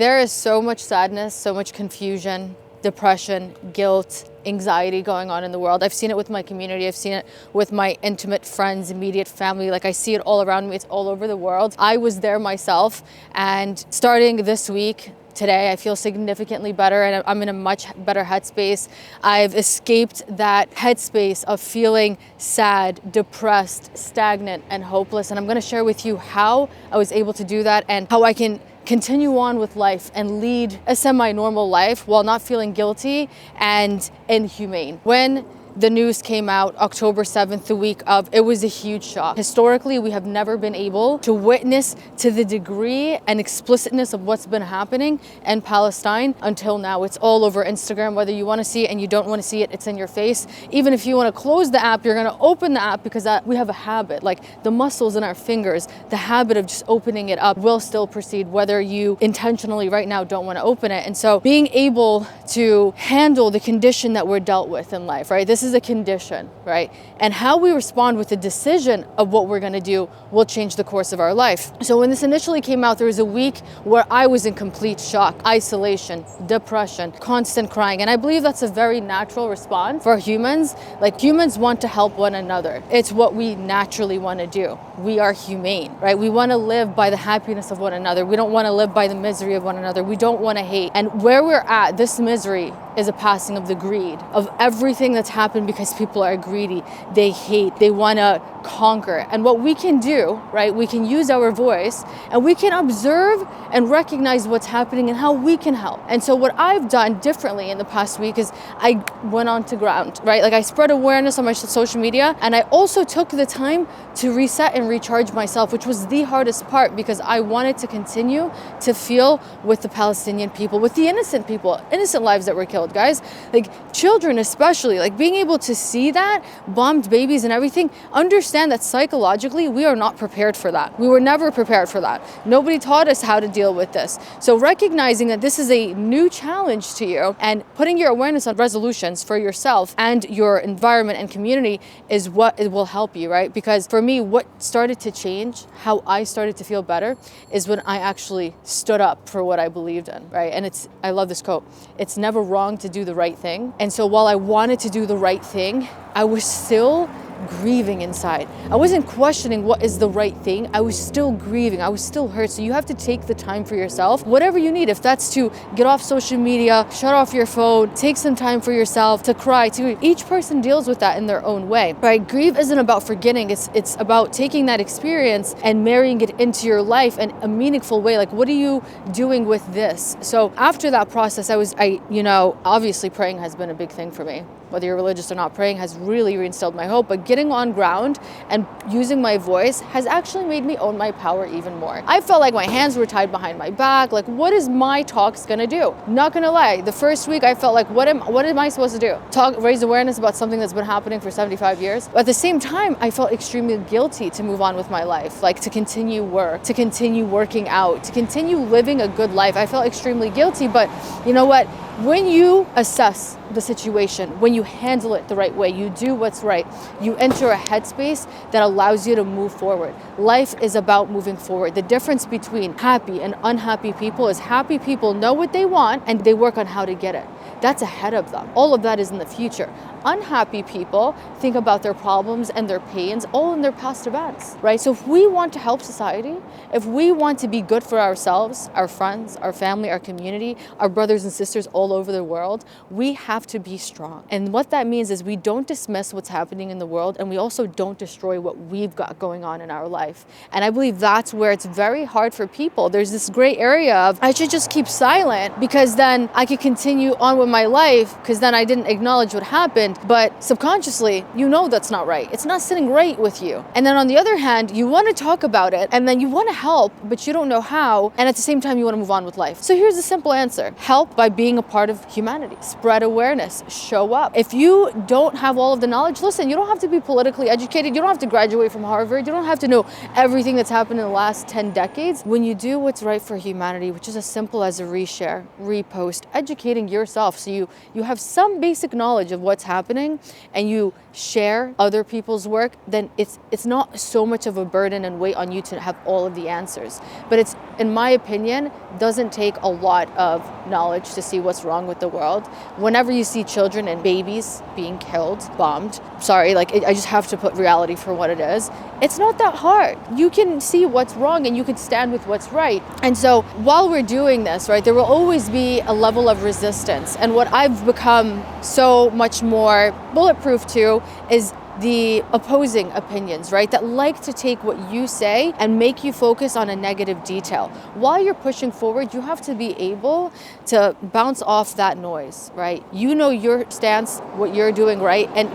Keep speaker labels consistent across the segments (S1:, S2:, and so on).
S1: There is so much sadness, so much confusion, depression, guilt, anxiety going on in the world. I've seen it with my community. I've seen it with my intimate friends, immediate family. Like I see it all around me. It's all over the world. I was there myself, and starting this week, today, I feel significantly better and I'm in a much better headspace. I've escaped that headspace of feeling sad, depressed, stagnant, and hopeless. And I'm going to share with you how I was able to do that and how I can continue on with life and lead a semi-normal life while not feeling guilty and inhumane. When the news came out October 7th, the week of, it was a huge shock. Historically, we have never been able to witness to the degree and explicitness of what's been happening in Palestine until now. It's all over Instagram, whether you want to see it and you don't want to see it, it's in your face. Even if you want to close the app, you're going to open the app because we have a habit, like the muscles in our fingers, the habit of just opening it up will still proceed, whether you intentionally right now don't want to open it. And so being able to handle the condition that we're dealt with in life, right? This is a condition, right? And how we respond with the decision of what we're going to do will change the course of our life. So when this initially came out, there was a week where I was in complete shock, isolation, depression, constant crying. And I believe that's a very natural response for humans. Like humans want to help one another. It's what we naturally want to do. We are humane, right? We want to live by the happiness of one another. We don't want to live by the misery of one another. We don't want to hate. And where we're at, this misery is a passing of the greed of everything that's happened because people are greedy. They hate, they want to conquer. And what we can do, right? We can use our voice and we can observe and recognize what's happening and how we can help. And so what I've done differently in the past week is I went on to ground, right? Like I spread awareness on my social media, and I also took the time to reset and recharge myself, which was the hardest part because I wanted to continue to feel with the Palestinian people, with the innocent people, innocent lives that were killed, guys. Like children especially, like being able to see that, bombed babies and everything, understand that psychologically we are not prepared for that. We were never prepared for that. Nobody taught us how to deal with this. So recognizing that this is a new challenge to you and putting your awareness on resolutions for yourself and your environment and community is what it will help you, right? Because for me, what started to change, how I started to feel better, is when I actually stood up for what I believed in, right? And I love this quote, it's never wrong to do the right thing. And so while I wanted to do the right thing, I was still grieving inside. I wasn't questioning what is the right thing. I was still grieving. I was still hurt. So you have to take the time for yourself, whatever you need. If that's to get off social media, shut off your phone, take some time for yourself, to cry, each person deals with that in their own way, right? Grief isn't about forgetting. It's about taking that experience and marrying it into your life in a meaningful way. Like, what are you doing with this? So after that process, obviously praying has been a big thing for me. Whether you're religious or not, praying has really reinstilled my hope, but getting on ground and using my voice has actually made me own my power even more. I felt like my hands were tied behind my back. Like, what is my talks gonna do? Not gonna lie, the first week I felt like, what am I supposed to do? Raise awareness about something that's been happening for 75 years. But at the same time, I felt extremely guilty to move on with my life, like to continue work, to continue working out, to continue living a good life. I felt extremely guilty, but you know what? When you assess the situation, when you handle it the right way, you do what's right, you enter a headspace that allows you to move forward. Life is about moving forward. The difference between happy and unhappy people is happy people know what they want and they work on how to get it. That's ahead of them. All of that is in the future. Unhappy people think about their problems and their pains all in their past events, right? So if we want to help society, if we want to be good for ourselves, our friends, our family, our community, our brothers and sisters all over the world, we have to be strong. And what that means is we don't dismiss what's happening in the world, and we also don't destroy what we've got going on in our life. And I believe that's where it's very hard for people. There's this gray area of, I should just keep silent because then I could continue on with my life because then I didn't acknowledge what happened. But subconsciously, you know that's not right. It's not sitting right with you. And then on the other hand, you want to talk about it and then you want to help, but you don't know how. And at the same time, you want to move on with life. So here's a simple answer. Help by being a part of humanity. Spread awareness. Show up. If you don't have all of the knowledge, listen, you don't have to be politically educated. You don't have to graduate from Harvard. You don't have to know everything that's happened in the last 10 decades. When you do what's right for humanity, which is as simple as a reshare, repost, educating yourself so you have some basic knowledge of what's happening and you share other people's work, then it's not so much of a burden and weight on you to have all of the answers. But in my opinion, doesn't take a lot of knowledge to see what's wrong with the world. Whenever you see children and babies being killed, bombed, I just have to put reality for what it is. It's not that hard. You can see what's wrong and you can stand with what's right. And so while we're doing this, right, there will always be a level of resistance. And what I've become so much more bulletproof to is the opposing opinions, right? That like to take what you say and make you focus on a negative detail. While you're pushing forward, you have to be able to bounce off that noise, right? You know your stance, what you're doing right, and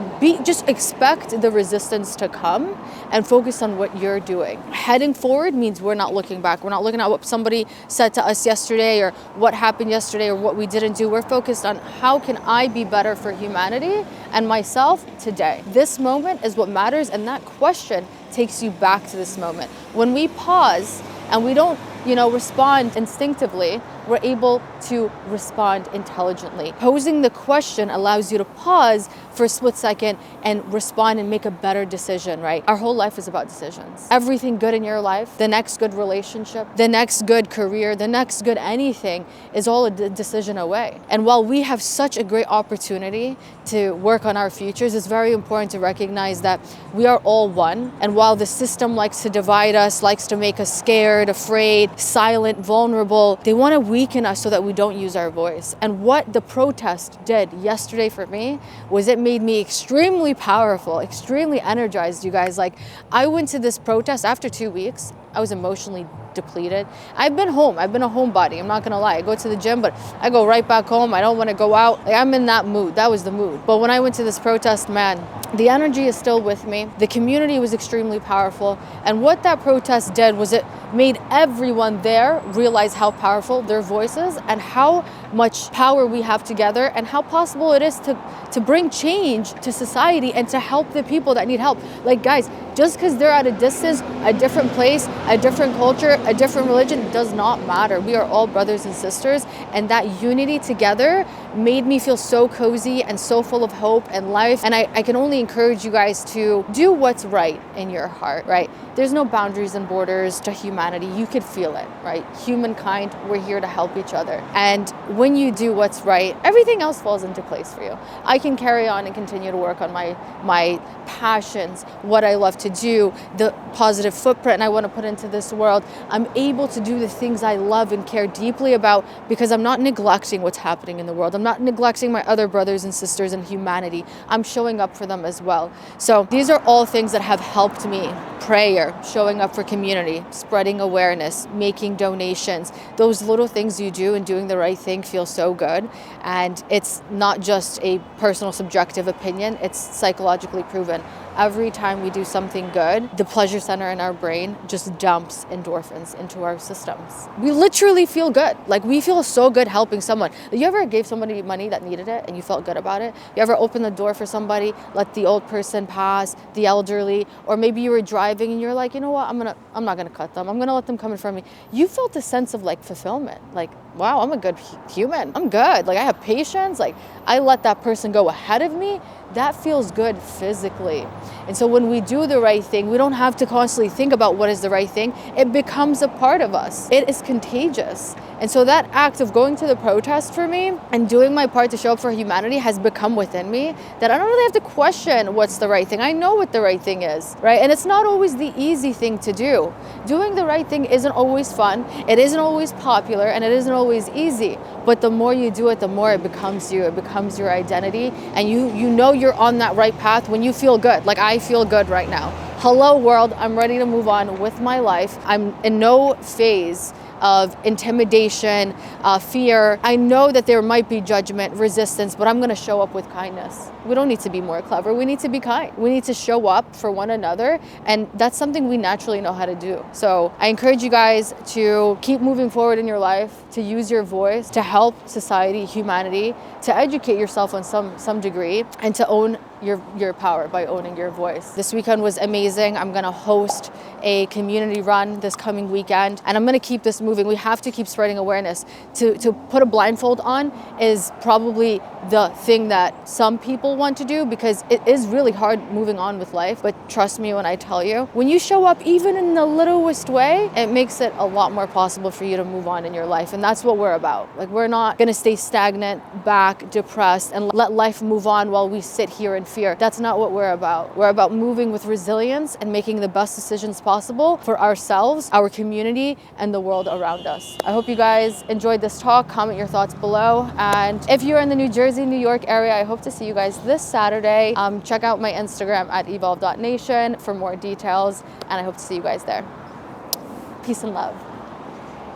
S1: just expect the resistance to come and focus on what you're doing. Heading forward means we're not looking back. We're not looking at what somebody said to us yesterday or what happened yesterday or what we didn't do. We're focused on how can I be better for humanity and myself today. This moment is what matters, and that question takes you back to this moment. When we pause and we don't, respond instinctively, we're able to respond intelligently. Posing the question allows you to pause for a split second and respond and make a better decision, right? Our whole life is about decisions. Everything good in your life, the next good relationship, the next good career, the next good anything is all a decision away. And while we have such a great opportunity to work on our futures, it's very important to recognize that we are all one. And while the system likes to divide us, likes to make us scared, afraid, silent, vulnerable, they want to weaken us so that we don't use our voice. And what the protest did yesterday for me was it made me extremely powerful, extremely energized, you guys. Like, I went to this protest after 2 weeks. I was emotionally depleted. I've been home. I've been a homebody. I'm not gonna lie. I go to the gym, but I go right back home. I don't want to go out. Like, I'm in that mood. That was the mood. But when I went to this protest, man, the energy is still with me. The community was extremely powerful. And what that protest did was it made everyone there realize how powerful their voice is and how much power we have together and how possible it is to bring change to society and to help the people that need help. Like, guys, just because they're at a distance, a different place, a different culture, a different religion does not matter. We are all brothers and sisters, and that unity together made me feel so cozy and so full of hope and life. And I can only encourage you guys to do what's right in your heart, right? There's no boundaries and borders to humanity. You could feel it, right? Humankind, we're here to help each other. And when you do what's right, everything else falls into place for you. I can carry on and continue to work on my passions, what I love to do, the positive footprint I want to put into this world. I'm able to do the things I love and care deeply about because I'm not neglecting what's happening in the world. I'm not neglecting my other brothers and sisters in humanity. I'm showing up for them as well. So these are all things that have helped me. Prayer, showing up for community, spreading awareness, making donations. Those little things you do and doing the right thing feel so good. And it's not just a personal subjective opinion, it's psychologically proven. Every time we do something good, the pleasure center in our brain just dumps endorphins into our systems. We literally feel good. Like, we feel so good helping someone. You ever gave somebody money that needed it and you felt good about it? You ever opened the door for somebody, let the old person pass, the elderly, or maybe you were driving and you're like, you know what, I'm not gonna cut them. I'm gonna let them come in front of me. You felt a sense of like fulfillment. Like, wow, I'm a good human. I'm good. Like, I have patience. Like, I let that person go ahead of me. That feels good physically. And so when we do the right thing, we don't have to constantly think about what is the right thing. It becomes a part of us. It is contagious. And so that act of going to the protest for me and doing my part to show up for humanity has become within me that I don't really have to question what's the right thing. I know what the right thing is, right? And it's not always the easy thing to do. Doing the right thing isn't always fun. It isn't always popular, and it isn't always easy. But the more you do it, the more it becomes you. It becomes your identity. And you know you're on that right path when you feel good. Like, I feel good right now. Hello, world. I'm ready to move on with my life. I'm in no phase of intimidation, fear. I know that there might be judgment, resistance, but I'm going to show up with kindness. We don't need to be more clever. We need to be kind. We need to show up for one another, and that's something we naturally know how to do. So I encourage you guys to keep moving forward in your life, to use your voice, to help society, humanity, to educate yourself on some degree, and to own your power by owning your voice. This weekend was amazing. I'm gonna host a community run this coming weekend, and I'm gonna keep this moving. We have to keep spreading awareness. To put a blindfold on is probably the thing that some people want to do, because it is really hard moving on with life. But trust me when I tell you, when you show up even in the littlest way, it makes it a lot more possible for you to move on in your life. And that's what we're about. Like, we're not gonna stay stagnant, back, depressed, and let life move on while we sit here in fear. That's not what we're about. We're about moving with resilience and making the best decisions possible for ourselves, our community, and the world around us. I hope you guys enjoyed this talk. Comment your thoughts below. And if you're in the New Jersey, New York area, I hope to see you guys this Saturday. Check out my Instagram at evolve.nation for more details, and I hope to see you guys there. Peace and love.